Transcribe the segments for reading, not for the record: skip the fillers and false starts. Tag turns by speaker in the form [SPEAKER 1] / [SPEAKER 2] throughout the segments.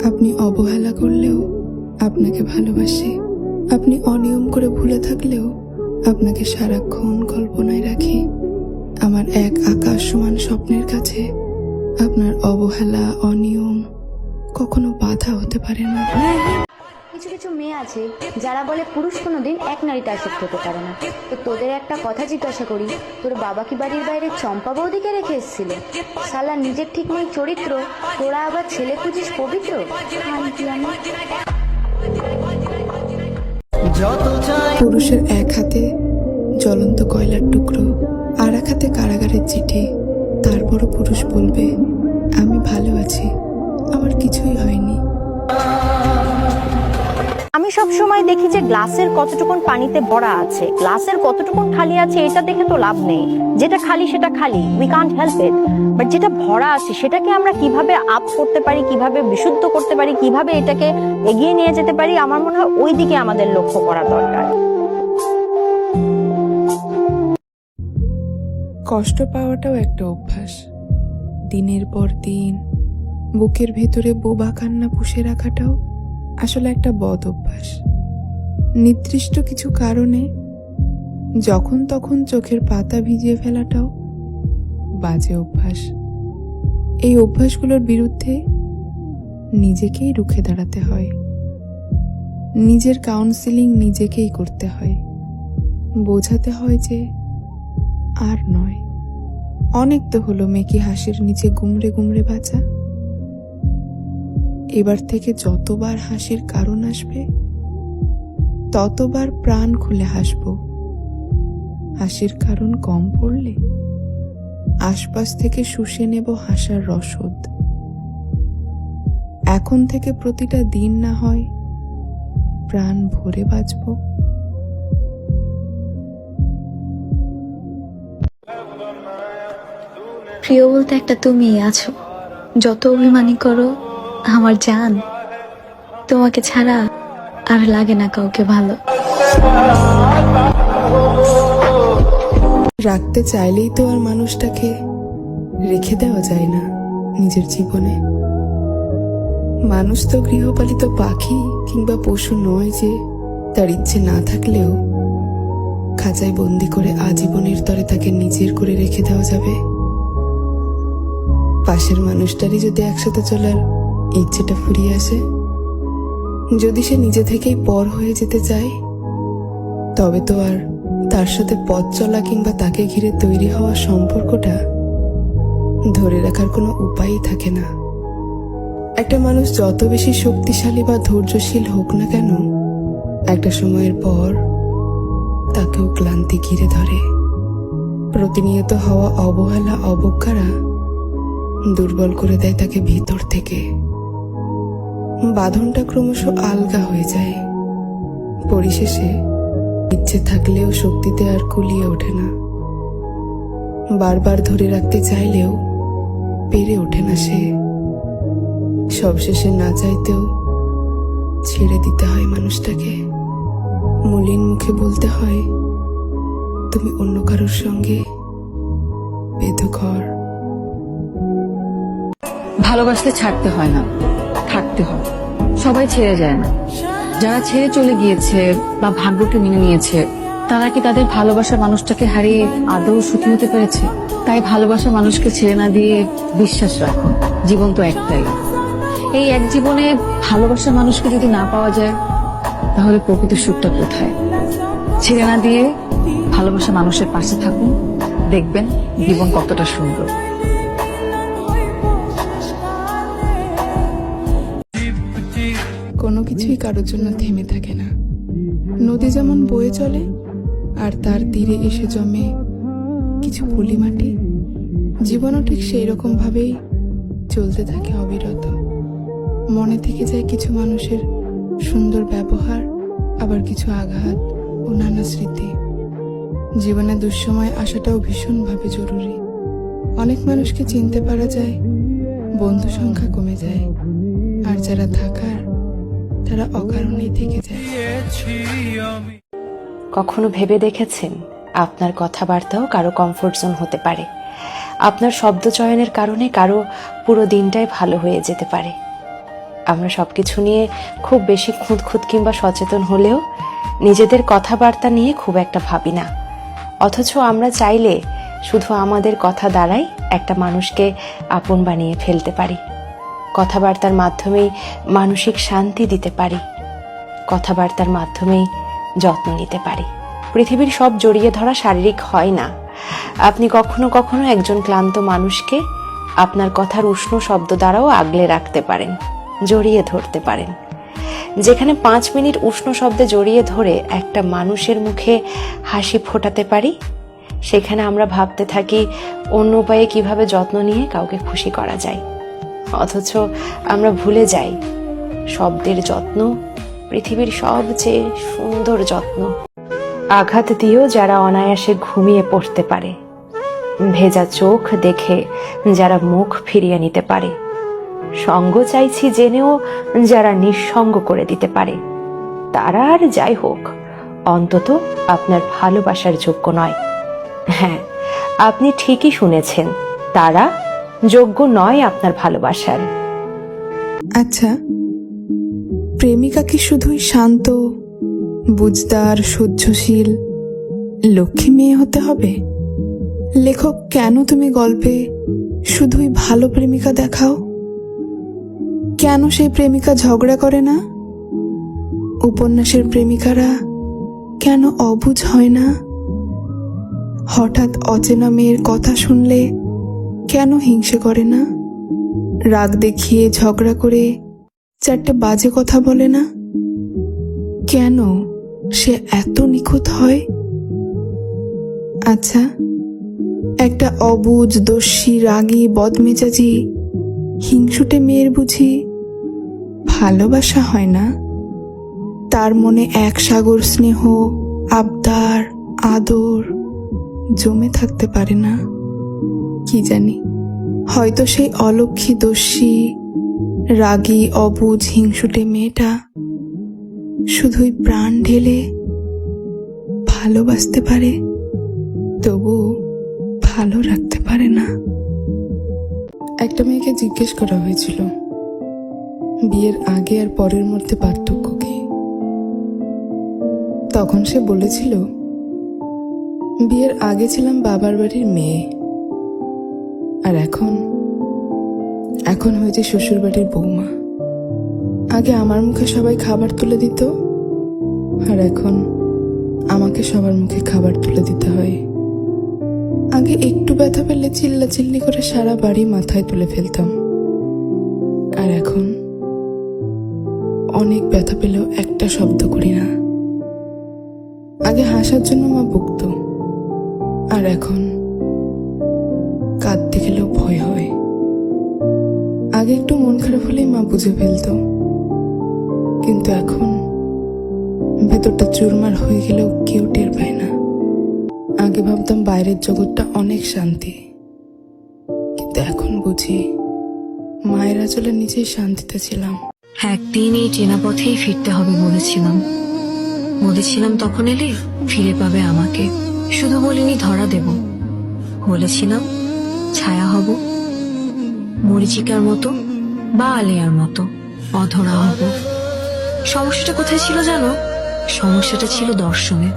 [SPEAKER 1] আপনি অবহেলা করলেও আপনাকে ভালোবাসি, আপনি অনিয়ম করে ভুলে থাকলেও আপনাকে সারাক্ষণ কল্পনায় রাখি। আমার এক আকাশ সমান স্বপ্নের কাছে আপনার অবহেলা, অনিয়ম কখনো বাধা হতে পারে না।
[SPEAKER 2] কিছু কিছু মেয়ে আছে যারা বলে পুরুষ কোনোদিন এক নারীতে আসক্ত হতে পারে না। তো তোদের একটা কথা জিজ্ঞাসা করি, তোর বাবা কি বাড়ির বাইরে চম্পা বৌদিকে রেখে এসেছিল? শালা নিজের ঠিক নেই চরিত্র, তোরা আবার ছেলে খুঁজিস পবিত্র।
[SPEAKER 1] পুরুষের এক হাতে জ্বলন্ত কয়লার টুকরো, আর এক হাতে কারাগারের চিঠি। তারপরও পুরুষ বলবে আমি ভালো আছি, আমার কিছুই হয়নি।
[SPEAKER 3] আমি সব সময় দেখি যে গ্লাসের কতটুকুন পানিতে ভরা আছে, গ্লাসের কতটুকুন খালি আছে এটা দেখে তো লাভ নেই। যেটা খালি সেটা খালি, we can't help it. But যেটা ভরা আছে সেটাকে আমরা কিভাবে আপ করতে পারি, কিভাবে বিশুদ্ধ করতে পারি, কিভাবে এটাকে এগিয়ে নিয়ে যেতে পারি, আমার মনে হয় ওই দিকে আমাদের লক্ষ্য করা দরকার।
[SPEAKER 1] কষ্ট পাওয়াটাও একটা অভ্যাস। দিনের পর দিন বুকের ভেতরে বোবা কান্না পুষে রাখাটাও আসলে একটা বদ অভ্যাস। নির্দিষ্ট কিছু কারণে যখন তখন চোখের পাতা ভিজিয়ে ফেলাটাও বাজে অভ্যাস। এই অভ্যাসগুলোর বিরুদ্ধে নিজেকেই রুখে দাঁড়াতে হয়, নিজের কাউন্সিলিং নিজেকেই করতে হয়, বোঝাতে হয় যে আর নয়, অনেক তো হলো মেকি হাসির নিচে গুমড়ে গুমড়ে বাঁচা। এবার থেকে যতবার হাসির কারণ আসবে ততবার প্রাণ খুলে হাসব। হাসির কারণ কম পড়লে আশপাশ থেকে শুষে নেব হাসার রসদ। এখন থেকে প্রতিটা দিন না হয় প্রাণ ভরে বাঁচব।
[SPEAKER 4] প্রিয় বলতে একটা তুমি আছো, যত অভিমানী করো আমার জান, তোমাকে ছাড়া আর লাগে না কাউকে ভালো।
[SPEAKER 1] রাখতে চাইলেই তো আর মানুষটাকে রেখে দেওয়া যায় না নিজের জীবনে। মানুষ তো গৃহপালিত পাখি কিংবা পশু নয় যে তার ইচ্ছে না থাকলেও খাঁচায় বন্দি করে আজীবনের তরে তাকে নিজের করে রেখে দেওয়া যাবে। পাশের মানুষটারই যদি একসাথে চলার ইচ্ছেটা ফুরিয়ে আসে, যদি সে নিজে থেকেই পর হয়ে যেতে চায়, তবে তো আর তার সাথে পথ চলা কিংবা তাকে ঘিরে তৈরি হওয়া সম্পর্কটা ধরে রাখার কোনো উপায়ই থাকে না। একটা মানুষ যত বেশি শক্তিশালী বা ধৈর্যশীল হোক না কেন, একটা সময়ের পর তাকেও ক্লান্তি ঘিরে ধরে। প্রতিনিয়ত হওয়া অবহেলা, অবজ্ঞারা দুর্বল করে দেয় তাকে ভিতর থেকে। বাঁধনটা ক্রমশ আলগা হয়ে যায়। পরিশেষে ইচ্ছে থাকলেও শক্তিতে আর কুলিয়ে ওঠে না। বারবার ধরে রাখতে চাইলেও পেরে ওঠে না সে। সবশেষে না চাইতেও ছেড়ে দিতে হয় মানুষটাকে। মলিন মুখে বলতে হয় তুমি অন্য কারোর সঙ্গে বেঁধে ঘর।
[SPEAKER 5] ভালোবাসতে ছাড়তে হয় না, থাকতে হয়। সবাই ছেড়ে যায় না। যারা ছেড়ে চলে গিয়েছে বা ভাগ্যকে মেনে নিয়েছে, তারা কি তাদের ভালোবাসার মানুষটাকে হারিয়ে আদৌ সুখী হতে পেরেছে? তাই ভালোবাসার মানুষকে ছেড়ে না দিয়ে বিশ্বাস রাখো, জীবন তো একটাই। এই এক জীবনে ভালোবাসার মানুষকে যদি না পাওয়া যায়, তাহলে প্রকৃত সুখটা কোথায়? ছেড়ে না দিয়ে ভালোবাসার মানুষের পাশে থাকুন, দেখবেন জীবন কতটা সুন্দর।
[SPEAKER 1] কোনো কিছুই কারোর জন্য থেমে থাকে না। নদী যেমন বয়ে চলে আর তার তীরে এসে জমে কিছু পলি মাটি, জীবনও ঠিক সেই রকম ভাবেই চলতে থাকে অবিরত। মনে থেকে যায় কিছু মানুষের সুন্দর ব্যবহার, আবার কিছু আঘাত ও নানা স্মৃতি। জীবনে দুঃসময় আসাটাও ভীষণভাবে জরুরি। অনেক মানুষকে চিনতে পারা যায়, বন্ধু সংখ্যা কমে যায়, আর যারা থাকার তারা অকারণেই থেকে যায়।
[SPEAKER 6] কখনো ভেবে দেখেছেন আপনার কথাবার্তাও কারো কমফোর্ট জোন হতে পারে? আপনার শব্দ চয়নের কারণে কারো পুরো দিনটাই ভালো হয়ে যেতে পারে। আমরা সবকিছু নিয়ে খুব বেশি খুঁতখুঁত কিংবা সচেতন হলেও নিজেদের কথাবার্তা নিয়ে খুব একটা ভাবি না। অথচ আমরা চাইলে শুধু আমাদের কথা দ্বারাই একটা মানুষকে আপন বানিয়ে ফেলতে পারি। কথাবার্তার মাধ্যমেই মানসিক শান্তি দিতে পারি, কথাবার্তার মাধ্যমেই যত্ন নিতে পারি। পৃথিবীর সব জড়িয়ে ধরা শারীরিক হয় না। আপনি কখনো কখনো একজন ক্লান্ত মানুষকে আপনার কথার উষ্ণ শব্দ দ্বারাও আগলে রাখতে পারেন, জড়িয়ে ধরতে পারেন। যেখানে 5 মিনিট উষ্ণ শব্দে জড়িয়ে ধরে একটা মানুষের মুখে হাসি ফোটাতে পারি, সেখানে আমরা ভাবতে থাকি অন্য উপায়ে কিভাবে যত্ন নিয়ে কাউকে খুশি করা যায়। অথচ আমরা ভুলে যাই শব্দের যত্ন পৃথিবীর সবচেয়ে সুন্দর যত্ন। আঘাত দিয়েও যারা অনায়াসে ঘুমিয়ে পড়তে পারে, ভেজা চোখ দেখে যারা মুখ ফিরিয়ে নিতে পারে, সঙ্গ চাইছি জেনেও যারা নিঃসঙ্গ করে দিতে পারে, তারা আর যাই হোক অন্তত আপনার ভালোবাসার যোগ্য নয়। হ্যাঁ, আপনি ঠিকই শুনেছেন, তারা যোগ্য নয় আপনার ভালোবাসার।
[SPEAKER 1] আচ্ছা, প্রেমিকা কি শুধুই শান্ত, বুঝদার, সহ্যশীল, লক্ষ্মী মেয়ে হতে হবে? লেখক, কেন তুমি গল্পে শুধুই ভালো প্রেমিকা দেখাও? কেন সেই প্রেমিকা ঝগড়া করে না? উপন্যাসের প্রেমিকারা কেন অবুঝ হয় না? হঠাৎ অচেনা মেয়ের কথা শুনলে কেন হিংসে করে না? রাগ দেখিয়ে ঝগড়া করে 4টে বাজে কথা বলে না? কেন সে এত নিখুঁত হয়? আচ্ছা, একটা অবুঝ, দস্যি, রাগী, বদমেজাজি, হিংসুটে মেয়ের বুঝি ভালোবাসা হয় না? তার মনে এক সাগর স্নেহ, আবদার, আদর জমে থাকতে পারে না? কি জানি, হয়তো সেই অলক্ষী, দস্যি, রাগী, অবুঝ, হিংসুটে মেয়েটা শুধুই প্রাণ ঢেলে ভালোবাসতে পারে, তবু ভালো রাখতে পারে না। একটা মেয়েকে জিজ্ঞেস করা হয়েছিল বিয়ের আগে আর পরের মধ্যে পার্থক্য কি। তখন সে বলেছিল, বিয়ের আগে ছিলাম বাবার বাড়ির মেয়ে, আর এখন হয়েছে শ্বশুর বাড়ির বৌমা। আগে আমার মুখে সবাই খাবার তুলে দিত, আর এখন আমাকে সবার মুখে খাবার তুলে দিতে হয়। আগে একটু ব্যথা পেলে চিল্লাচিল্লি করে সারা বাড়ি মাথায় তুলে ফেলতাম, আর এখন অনেক ব্যথা পেলেও একটা শব্দ করি না। আগে হাসার জন্য মা বকতো, আর এখন কাঁদতে গেলেও ভয় হয়। আগে একটু মন খারাপ হলেই মা বুঝে ফেলতো, কিন্তু এখন ভেতরটা চুরমার হয়ে গেলেও কেউ টের পায় না। আগে ভাবতাম বাইরের জগৎটা অনেক শান্তি, কিন্তু এখন বুঝি মায়ের আঁচলে নিজেই শান্তিতে ছিলাম।
[SPEAKER 7] একদিন এই চেনা পথেই ফিরতে হবে বলেছিলাম তখন এলে ফিরে পাবে আমাকে। শুধু বলিনি ধরা দেব, বলেছিলাম ছায়া হব, মরিচিকার মতো বা আলিয়ার মতো অধরা হব। সমস্যাটা কোথায় ছিল জানো? সমস্যাটা ছিল দর্শনে।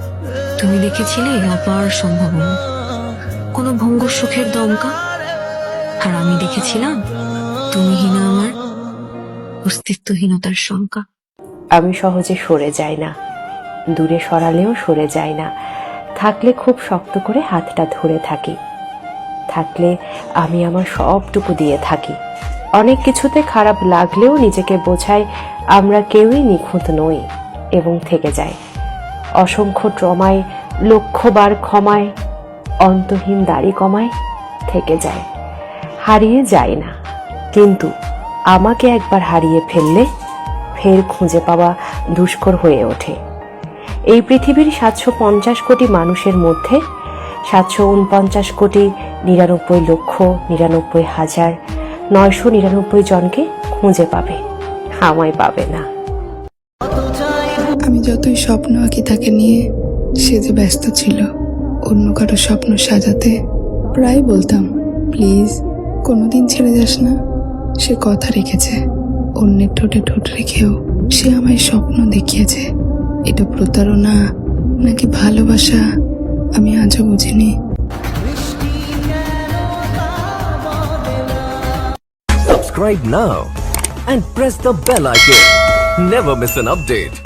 [SPEAKER 7] তুমি দেখেছিলে অপার সম্ভাবনা, কোনো ভঙ্গুর সুখের দমকা, আর আমি দেখেছিলাম তুমিহীনা আমার অস্তিত্বহীনতার শঙ্কা।
[SPEAKER 6] আমি সহজে সরে যাই না, দূরে সরালেও সরে যাই না। থাকলে খুব শক্ত করে হাতটা ধরে থাকি, থাকলে আমি আমার সবটুকু দিয়ে থাকি। অনেক কিছুতে খারাপ লাগলেও নিজেকে বোঝাই আমরা কেউই নিখুঁত নই এবং থেকে যায়। অসংখ্য ট্রমায়, লক্ষবার ক্ষমায়, অন্তহীন দাড়ি কমায় থেকে যায়। হারিয়ে যায় না, কিন্তু আমাকে একবার হারিয়ে ফেললে ফের খুঁজে পাওয়া দুষ্কর হয়ে ওঠে। এই পৃথিবীর 750 কোটি মানুষের মধ্যে 749 কোটি 99,99,999 জনকে খুঁজে পাবে, আমায় পাবে না।
[SPEAKER 1] আমি যতই স্বপ্ন আঁকি তাকে নিয়ে, সে যে ব্যস্ত ছিল অন্য কারো স্বপ্ন সাজাতে। প্রায় বলতাম, প্লিজ কোনোদিন ছেড়ে যাস না। সে কথা রেখেছে, অন্যের ঠোঁটে ঠোঁট রেখেও সে আমায় স্বপ্ন দেখিয়েছে। এটা প্রতারণা নাকি ভালোবাসা আমি আজও বুঝিনি।
[SPEAKER 8] Subscribe now and press the bell icon. Never miss an update.